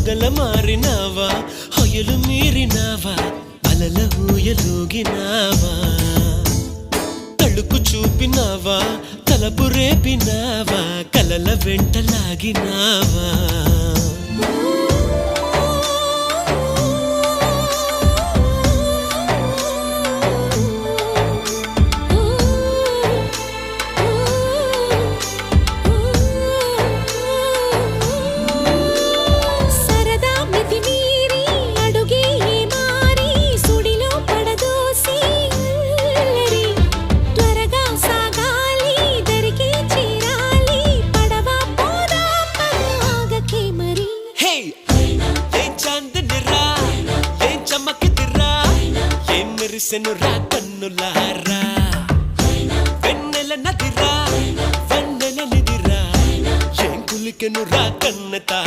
పగల మారినావా హొయలు మీరినావా అలల ఊయలూగినావా తళుకు చూపినావా తలపు రేపినావా కలల వెంటలాగినావా మెరిసెనురా కన్నులారా వెన్నెల నదిరా వెన్నెల నిదిరా ఏం కులికెనురా కన్నెతా